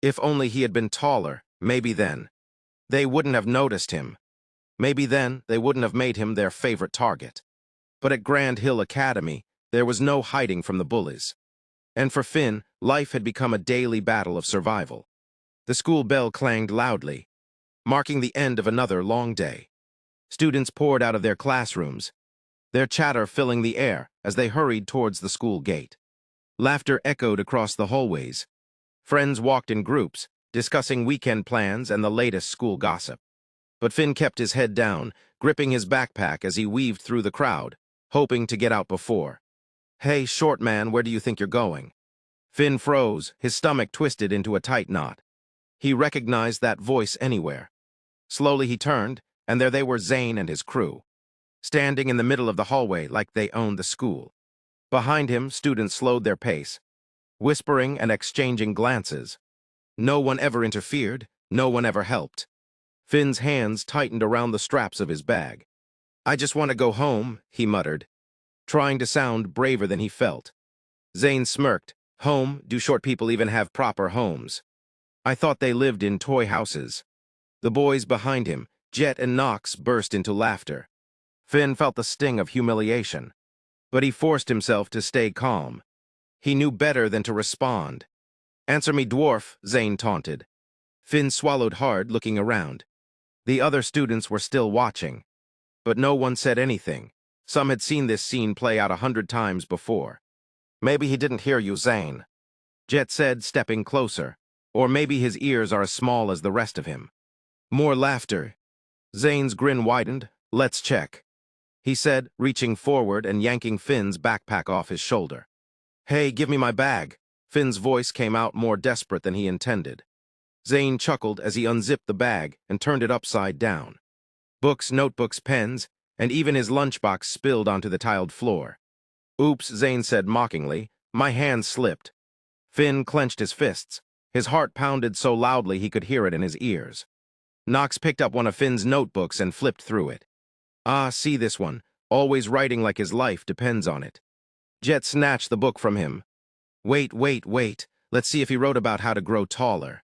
If only he had been taller, maybe then. They wouldn't have noticed him. Maybe then they wouldn't have made him their favorite target. But at Grand Hill Academy, there was no hiding from the bullies. And for Finn, life had become a daily battle of survival. The school bell clanged loudly, marking the end of another long day. Students poured out of their classrooms, their chatter filling the air as they hurried towards the school gate. Laughter echoed across the hallways. Friends walked in groups, discussing weekend plans and the latest school gossip. But Finn kept his head down, gripping his backpack as he weaved through the crowd, hoping to get out before. "Hey, short man, where do you think you're going?" Finn froze, his stomach twisted into a tight knot. He recognized that voice anywhere. Slowly he turned, and there they were, Zane and his crew, standing in the middle of the hallway like they owned the school. Behind him, students slowed their pace, whispering and exchanging glances. No one ever interfered, no one ever helped. Finn's hands tightened around the straps of his bag. "I just want to go home," he muttered, trying to sound braver than he felt. Zane smirked. "Home? Do short people even have proper homes? I thought they lived in toy houses." The boys behind him, Jet and Knox, burst into laughter. Finn felt the sting of humiliation, but he forced himself to stay calm. He knew better than to respond. "Answer me, dwarf," Zane taunted. Finn swallowed hard, looking around. The other students were still watching, but no one said anything. Some had seen this scene play out 100 times before. "Maybe he didn't hear you, Zane," Jet said, stepping closer. "Or maybe his ears are as small as the rest of him." More laughter. Zane's grin widened. "Let's check," he said, reaching forward and yanking Finn's backpack off his shoulder. "Hey, give me my bag." Finn's voice came out more desperate than he intended. Zane chuckled as he unzipped the bag and turned it upside down. Books, notebooks, pens, and even his lunchbox spilled onto the tiled floor. "Oops," Zane said mockingly. "My hand slipped." Finn clenched his fists. His heart pounded so loudly he could hear it in his ears. Knox picked up one of Finn's notebooks and flipped through it. "Ah, see this one, always writing like his life depends on it." Jet snatched the book from him. Wait, let's see if he wrote about how to grow taller."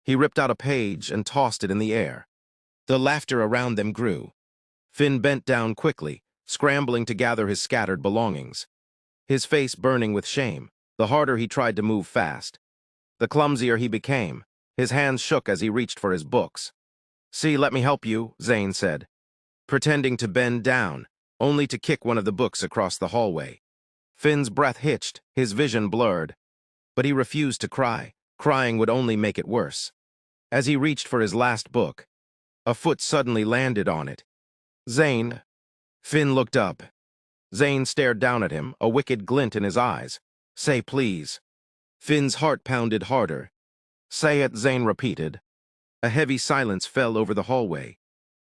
He ripped out a page and tossed it in the air. The laughter around them grew. Finn bent down quickly, scrambling to gather his scattered belongings. His face burning with shame, the harder he tried to move fast. The clumsier he became. His hands shook as he reached for his books. "See, let me help you," Zane said, pretending to bend down, only to kick one of the books across the hallway. Finn's breath hitched, his vision blurred. But he refused to cry. Crying would only make it worse. As he reached for his last book, a foot suddenly landed on it. "Zane." Finn looked up. Zane stared down at him, a wicked glint in his eyes. "Say please." Finn's heart pounded harder. "Say it," Zane repeated. A heavy silence fell over the hallway.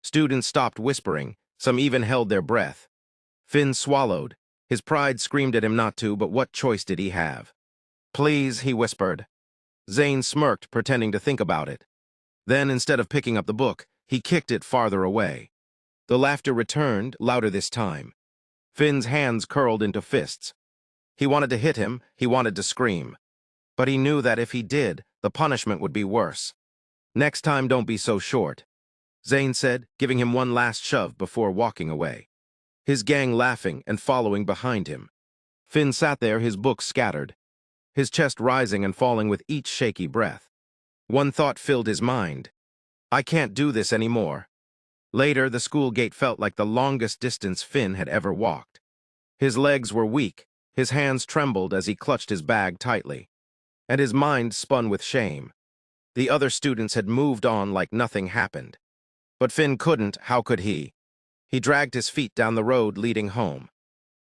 Students stopped whispering, some even held their breath. Finn swallowed. His pride screamed at him not to, but what choice did he have? "Please," he whispered. Zane smirked, pretending to think about it. Then, instead of picking up the book, he kicked it farther away. The laughter returned, louder this time. Finn's hands curled into fists. He wanted to hit him, he wanted to scream. But he knew that if he did, the punishment would be worse. "Next time, don't be so short," Zane said, giving him one last shove before walking away. His gang laughing and following behind him. Finn sat there, his books scattered, his chest rising and falling with each shaky breath. One thought filled his mind. "I can't do this anymore." Later, the school gate felt like the longest distance Finn had ever walked. His legs were weak, his hands trembled as he clutched his bag tightly, and his mind spun with shame. The other students had moved on like nothing happened. But Finn couldn't, how could he? He dragged his feet down the road leading home,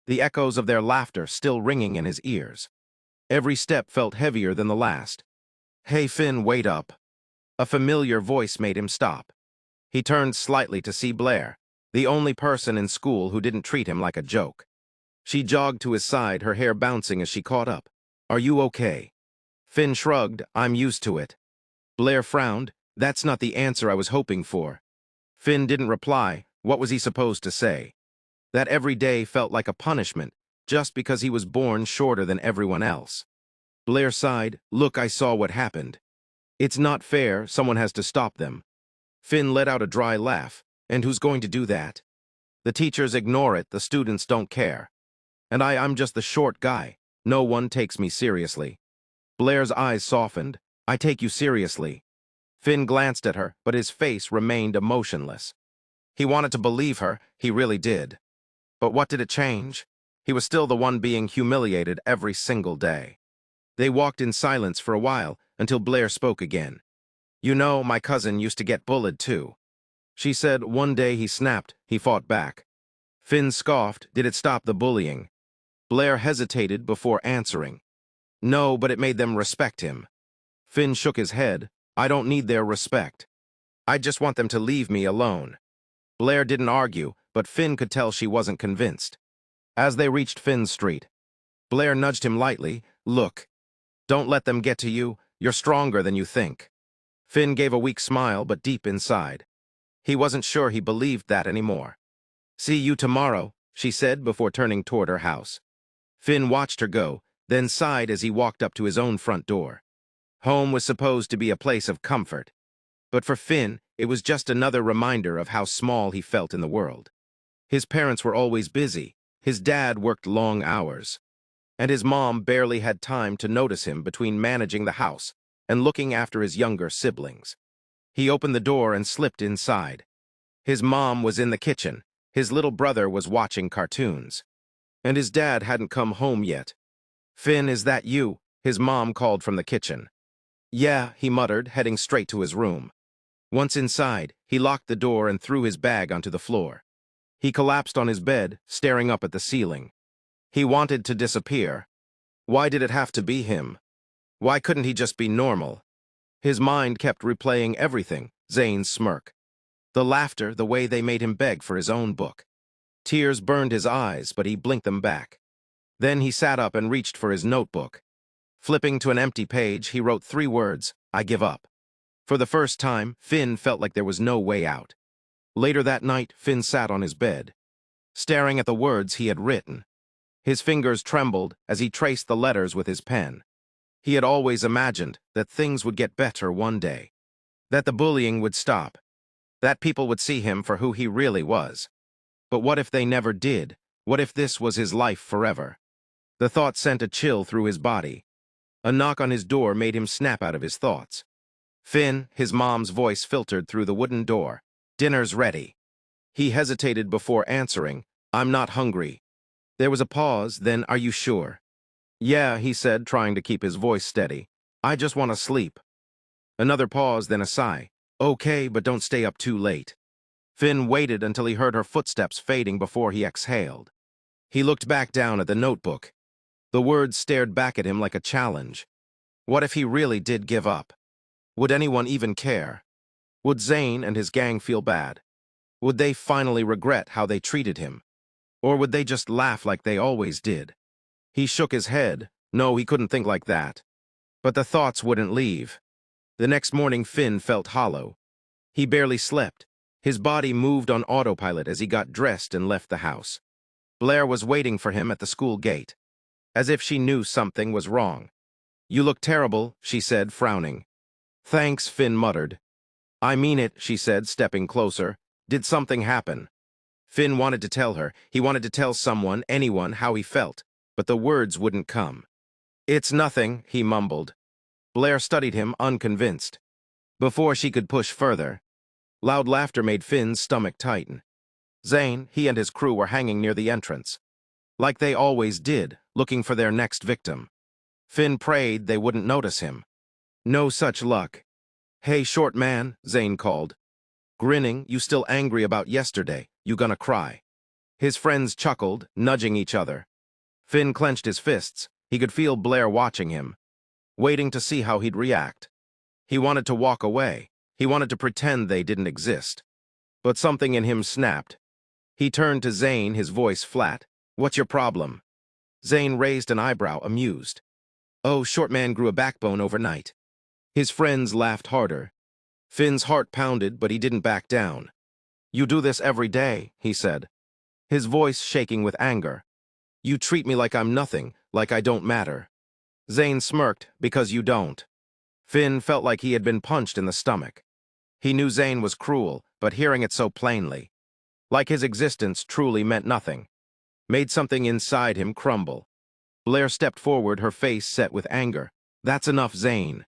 the echoes of their laughter still ringing in his ears. Every step felt heavier than the last. "Hey, Finn, wait up." A familiar voice made him stop. He turned slightly to see Blair, the only person in school who didn't treat him like a joke. She jogged to his side, her hair bouncing as she caught up. "Are you okay?" Finn shrugged. "I'm used to it." Blair frowned. "That's not the answer I was hoping for." Finn didn't reply. What was he supposed to say? That every day felt like a punishment, just because he was born shorter than everyone else. Blair sighed. "Look, I saw what happened." It's not fair, someone has to stop them. Finn let out a dry laugh. And who's going to do that? The teachers ignore it, the students don't care. And I'm just the short guy. No one takes me seriously. Blair's eyes softened. I take you seriously. Finn glanced at her, but his face remained emotionless. He wanted to believe her, he really did. But what did it change? He was still the one being humiliated every single day. They walked in silence for a while, until Blair spoke again. You know, my cousin used to get bullied too. She said one day he snapped, he fought back. Finn scoffed, did it stop the bullying? Blair hesitated before answering. No, but it made them respect him. Finn shook his head. I don't need their respect. I just want them to leave me alone. Blair didn't argue, but Finn could tell she wasn't convinced. As they reached Finn's street, Blair nudged him lightly. Look, don't let them get to you. You're stronger than you think. Finn gave a weak smile, but deep inside, he wasn't sure he believed that anymore. See you tomorrow, she said before turning toward her house. Finn watched her go, then sighed as he walked up to his own front door. Home was supposed to be a place of comfort. But for Finn, it was just another reminder of how small he felt in the world. His parents were always busy. His dad worked long hours. And his mom barely had time to notice him between managing the house and looking after his younger siblings. He opened the door and slipped inside. His mom was in the kitchen. His little brother was watching cartoons. And his dad hadn't come home yet. Finn, is that you? His mom called from the kitchen. Yeah, he muttered, heading straight to his room. Once inside, he locked the door and threw his bag onto the floor. He collapsed on his bed, staring up at the ceiling. He wanted to disappear. Why did it have to be him? Why couldn't he just be normal? His mind kept replaying everything, Zane's smirk. The laughter, the way they made him beg for his own book. Tears burned his eyes, but he blinked them back. Then he sat up and reached for his notebook. Flipping to an empty page, he wrote 3 words, I give up. For the first time, Finn felt like there was no way out. Later that night, Finn sat on his bed, staring at the words he had written. His fingers trembled as he traced the letters with his pen. He had always imagined that things would get better one day, that the bullying would stop, that people would see him for who he really was. But what if they never did? What if this was his life forever? The thought sent a chill through his body. A knock on his door made him snap out of his thoughts. Finn, his mom's voice filtered through the wooden door. Dinner's ready. He hesitated before answering. I'm not hungry. There was a pause, then, are you sure? Yeah, he said, trying to keep his voice steady. I just want to sleep. Another pause, then a sigh. Okay, but don't stay up too late. Finn waited until he heard her footsteps fading before he exhaled. He looked back down at the notebook. The words stared back at him like a challenge. What if he really did give up? Would anyone even care? Would Zane and his gang feel bad? Would they finally regret how they treated him? Or would they just laugh like they always did? He shook his head. No, he couldn't think like that. But the thoughts wouldn't leave. The next morning, Finn felt hollow. He barely slept. His body moved on autopilot as he got dressed and left the house. Blair was waiting for him at the school gate, as if she knew something was wrong. You look terrible, she said, frowning. Thanks, Finn muttered. I mean it, she said, stepping closer. Did something happen? Finn wanted to tell her. He wanted to tell someone, anyone, how he felt, but the words wouldn't come. It's nothing, he mumbled. Blair studied him, unconvinced. Before she could push further, loud laughter made Finn's stomach tighten. Zane, he and his crew were hanging near the entrance, like they always did, looking for their next victim. Finn prayed they wouldn't notice him. No such luck. Hey, short man, Zane called. Grinning, you still angry about yesterday? You gonna cry? His friends chuckled, nudging each other. Finn clenched his fists. He could feel Blair watching him, waiting to see how he'd react. He wanted to walk away. He wanted to pretend they didn't exist. But something in him snapped. He turned to Zane, his voice flat. What's your problem? Zane raised an eyebrow, amused. Oh, short man grew a backbone overnight. His friends laughed harder. Finn's heart pounded, but he didn't back down. You do this every day, he said, his voice shaking with anger. You treat me like I'm nothing, like I don't matter. Zane smirked, because you don't. Finn felt like he had been punched in the stomach. He knew Zane was cruel, but hearing it so plainly, like his existence truly meant nothing, made something inside him crumble. Blair stepped forward, her face set with anger. "That's enough, Zane."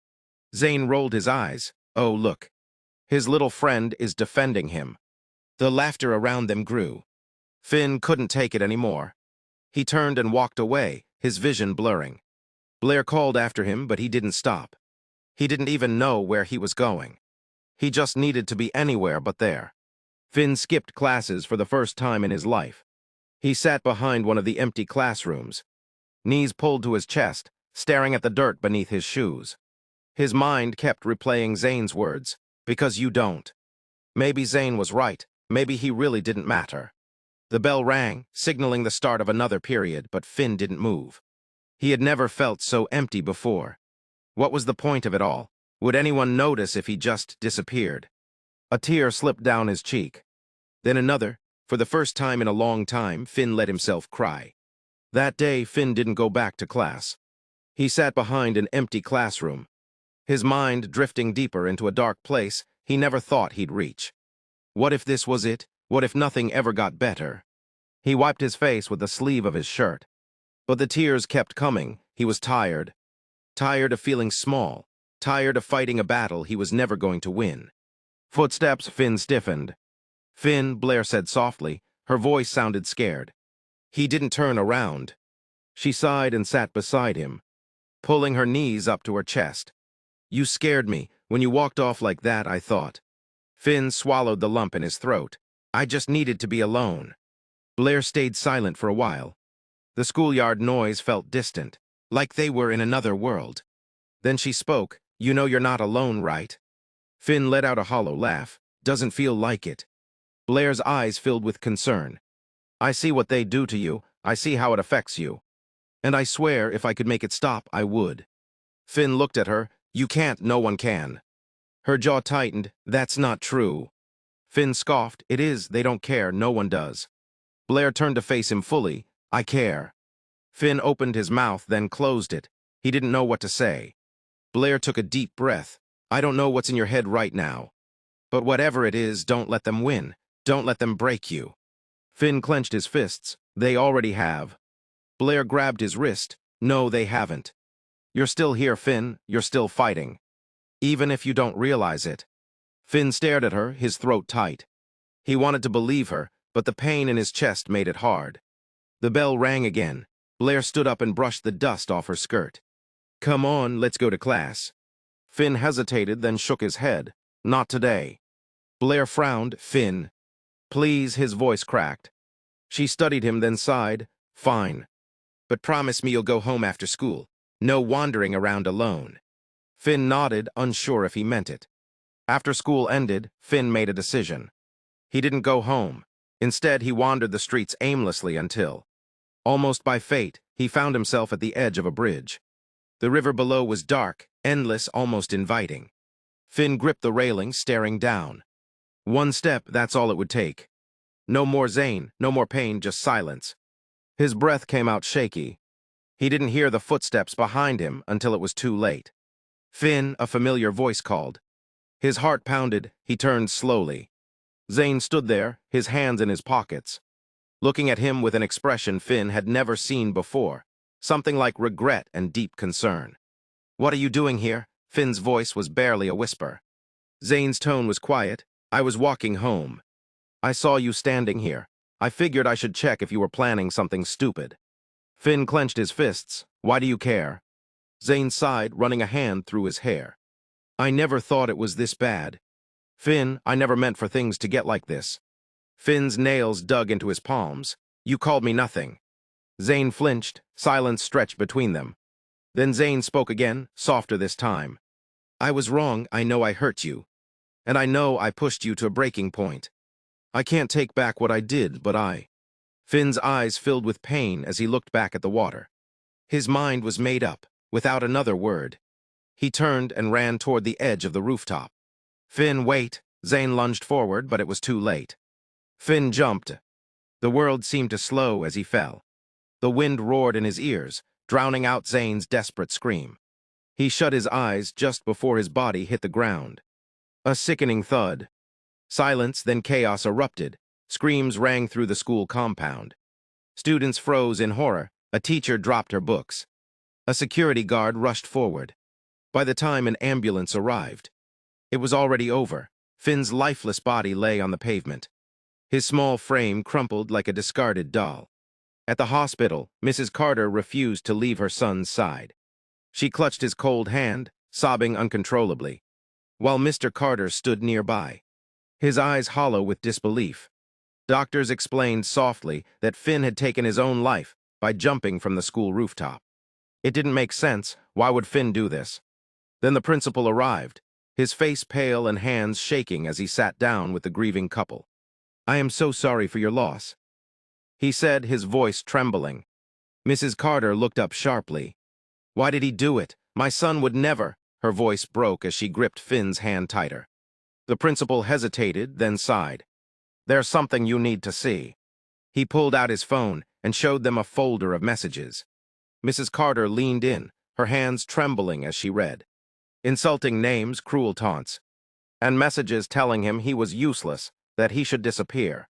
Zane rolled his eyes. Oh, look. His little friend is defending him. The laughter around them grew. Finn couldn't take it anymore. He turned and walked away, his vision blurring. Blair called after him, but he didn't stop. He didn't even know where he was going. He just needed to be anywhere but there. Finn skipped classes for the first time in his life. He sat behind one of the empty classrooms, knees pulled to his chest, staring at the dirt beneath his shoes. His mind kept replaying Zane's words, "Because you don't." Maybe Zane was right. Maybe he really didn't matter. The bell rang, signaling the start of another period, but Finn didn't move. He had never felt so empty before. What was the point of it all? Would anyone notice if he just disappeared? A tear slipped down his cheek. Then another. For the first time in a long time, Finn let himself cry. That day, Finn didn't go back to class. He sat behind an empty classroom, his mind drifting deeper into a dark place he never thought he'd reach. What if this was it? What if nothing ever got better? He wiped his face with the sleeve of his shirt. But the tears kept coming. He was tired. Tired of feeling small. Tired of fighting a battle he was never going to win. Footsteps. Finn stiffened. "Finn," Blair said softly. Her voice sounded scared. He didn't turn around. She sighed and sat beside him, pulling her knees up to her chest. "You scared me. When you walked off like that, I thought." Finn swallowed the lump in his throat. "I just needed to be alone." Blair stayed silent for a while. The schoolyard noise felt distant, like they were in another world. Then she spoke. "You know you're not alone, right?" Finn let out a hollow laugh. "Doesn't feel like it." Blair's eyes filled with concern. "I see what they do to you. I see how it affects you. And I swear if I could make it stop, I would." Finn looked at her. "You can't, no one can." Her jaw tightened. "That's not true." Finn scoffed. "It is, they don't care, no one does." Blair turned to face him fully. "I care." Finn opened his mouth, then closed it. He didn't know what to say. Blair took a deep breath. "I don't know what's in your head right now. But whatever it is, don't let them win. Don't let them break you." Finn clenched his fists. "They already have." Blair grabbed his wrist. "No, they haven't. You're still here, Finn. You're still fighting. Even if you don't realize it." Finn stared at her, his throat tight. He wanted to believe her, but the pain in his chest made it hard. The bell rang again. Blair stood up and brushed the dust off her skirt. "Come on, let's go to class." Finn hesitated, then shook his head. "Not today." Blair frowned. "Finn." "Please," his voice cracked. She studied him, then sighed. "Fine. But promise me you'll go home after school. No wandering around alone." Finn nodded, unsure if he meant it. After school ended, Finn made a decision. He didn't go home. Instead, he wandered the streets aimlessly until, almost by fate, he found himself at the edge of a bridge. The river below was dark, endless, almost inviting. Finn gripped the railing, staring down. One step, that's all it would take. No more Zane, no more pain, just silence. His breath came out shaky. He didn't hear the footsteps behind him until it was too late. "Finn," a familiar voice called. His heart pounded. He turned slowly. Zane stood there, his hands in his pockets, looking at him with an expression Finn had never seen before, something like regret and deep concern. "What are you doing here?" Finn's voice was barely a whisper. Zane's tone was quiet. "I was walking home. I saw you standing here. I figured I should check if you were planning something stupid." Finn clenched his fists. "Why do you care?" Zane sighed, running a hand through his hair. "I never thought it was this bad. Finn, I never meant for things to get like this." Finn's nails dug into his palms. "You called me nothing." Zane flinched. Silence stretched between them. Then Zane spoke again, softer this time. "I was wrong. I know I hurt you. And I know I pushed you to a breaking point. I can't take back what I did, but I—" Finn's eyes filled with pain as he looked back at the water. His mind was made up, without another word. He turned and ran toward the edge of the rooftop. "Finn, wait!" Zane lunged forward, but it was too late. Finn jumped. The world seemed to slow as he fell. The wind roared in his ears, drowning out Zane's desperate scream. He shut his eyes just before his body hit the ground. A sickening thud. Silence, then chaos erupted. Screams rang through the school compound. Students froze in horror. A teacher dropped her books. A security guard rushed forward. By the time an ambulance arrived, it was already over. Finn's lifeless body lay on the pavement. His small frame crumpled like a discarded doll. At the hospital, Mrs. Carter refused to leave her son's side. She clutched his cold hand, sobbing uncontrollably, while Mr. Carter stood nearby, his eyes hollow with disbelief. Doctors explained softly that Finn had taken his own life by jumping from the school rooftop. It didn't make sense. Why would Finn do this? Then the principal arrived, his face pale and hands shaking as he sat down with the grieving couple. "I am so sorry for your loss," he said, his voice trembling. Mrs. Carter looked up sharply. "Why did he do it? My son would never." Her voice broke as she gripped Finn's hand tighter. The principal hesitated, then sighed. "There's something you need to see." He pulled out his phone and showed them a folder of messages. Mrs. Carter leaned in, her hands trembling as she read. Insulting names, cruel taunts, and messages telling him he was useless, that he should disappear.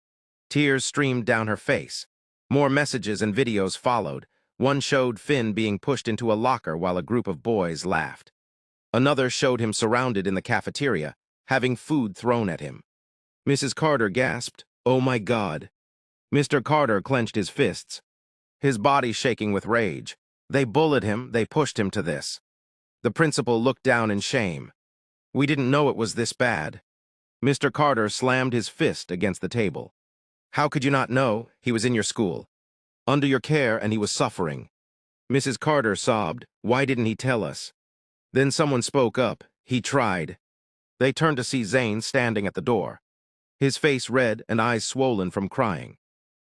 Tears streamed down her face. More messages and videos followed. One showed Finn being pushed into a locker while a group of boys laughed. Another showed him surrounded in the cafeteria, having food thrown at him. Mrs. Carter gasped, "Oh my God." Mr. Carter clenched his fists, his body shaking with rage. They bullied him, they pushed him to this. The principal looked down in shame. "We didn't know it was this bad." Mr. Carter slammed his fist against the table. "How could you not know? He was in your school, under your care, and he was suffering." Mrs. Carter sobbed, "Why didn't he tell us?" Then someone spoke up. "He tried." They turned to see Zane standing at the door, his face red and eyes swollen from crying.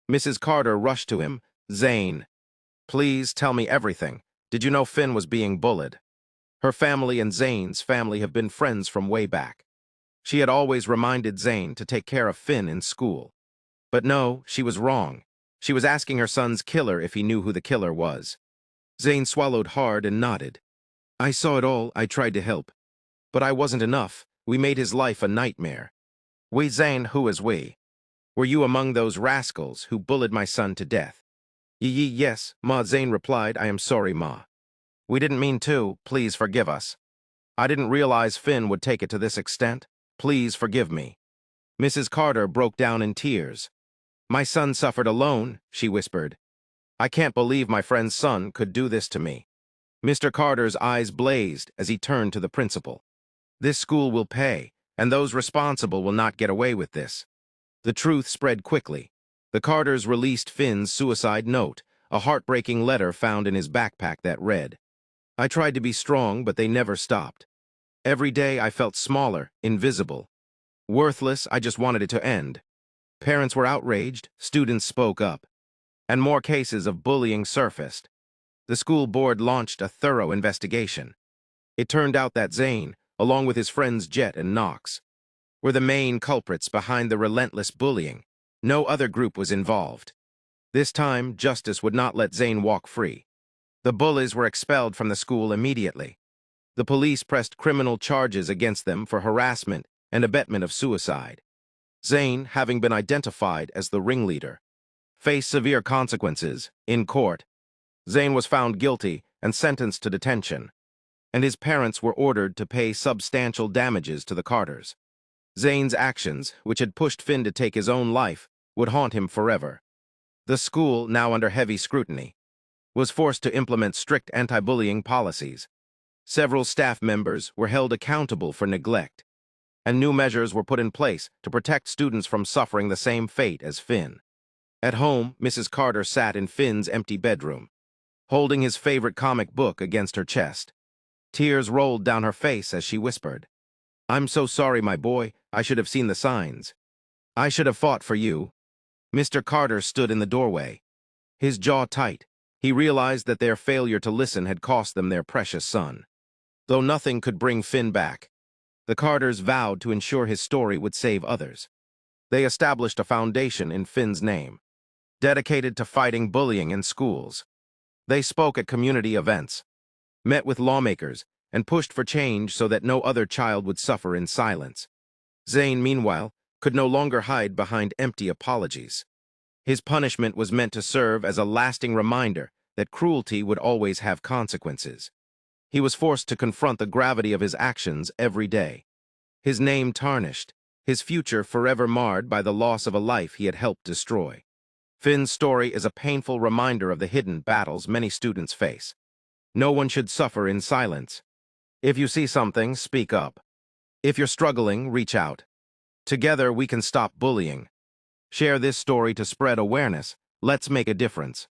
Mrs. Carter rushed to him. "Zane, please tell me everything. Did you know Finn was being bullied?" Her family and Zane's family have been friends from way back. She had always reminded Zane to take care of Finn in school. But no, she was wrong. She was asking her son's killer if he knew who the killer was. Zane swallowed hard and nodded. "I saw it all. I tried to help. But I wasn't enough. We made his life a nightmare." "We, Zane, who is we? Were you among those rascals who bullied my son to death?" Yes, Ma," Zane replied. "I am sorry, Ma. We didn't mean to. Please forgive us. I didn't realize Finn would take it to this extent. Please forgive me." Mrs. Carter broke down in tears. "My son suffered alone," she whispered. "I can't believe my friend's son could do this to me." Mr. Carter's eyes blazed as he turned to the principal. "This school will pay, and those responsible will not get away with this." The truth spread quickly. The Carters released Finn's suicide note, a heartbreaking letter found in his backpack that read, "I tried to be strong, but they never stopped. Every day I felt smaller, invisible. Worthless, I just wanted it to end." Parents were outraged, students spoke up, and more cases of bullying surfaced. The school board launched a thorough investigation. It turned out that Zane, along with his friends Jet and Knox, were the main culprits behind the relentless bullying. No other group was involved. This time, justice would not let Zane walk free. The bullies were expelled from the school immediately. The police pressed criminal charges against them for harassment and abetment of suicide. Zane, having been identified as the ringleader, faced severe consequences. In court, Zane was found guilty and sentenced to detention, and his parents were ordered to pay substantial damages to the Carters. Zane's actions, which had pushed Finn to take his own life, would haunt him forever. The school, now under heavy scrutiny, was forced to implement strict anti-bullying policies. Several staff members were held accountable for neglect, and new measures were put in place to protect students from suffering the same fate as Finn. At home, Mrs. Carter sat in Finn's empty bedroom, holding his favorite comic book against her chest. Tears rolled down her face as she whispered, "I'm so sorry, my boy. I should have seen the signs. I should have fought for you." Mr. Carter stood in the doorway, his jaw tight. He realized that their failure to listen had cost them their precious son. Though nothing could bring Finn back, the Carters vowed to ensure his story would save others. They established a foundation in Finn's name, dedicated to fighting bullying in schools. They spoke at community events, met with lawmakers, and pushed for change so that no other child would suffer in silence. Zane, meanwhile, could no longer hide behind empty apologies. His punishment was meant to serve as a lasting reminder that cruelty would always have consequences. He was forced to confront the gravity of his actions every day. His name tarnished, his future forever marred by the loss of a life he had helped destroy. Finn's story is a painful reminder of the hidden battles many students face. No one should suffer in silence. If you see something, speak up. If you're struggling, reach out. Together, we can stop bullying. Share this story to spread awareness. Let's make a difference.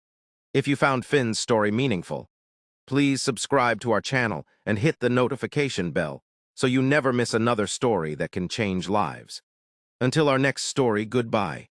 If you found Finn's story meaningful, please subscribe to our channel and hit the notification bell so you never miss another story that can change lives. Until our next story, goodbye.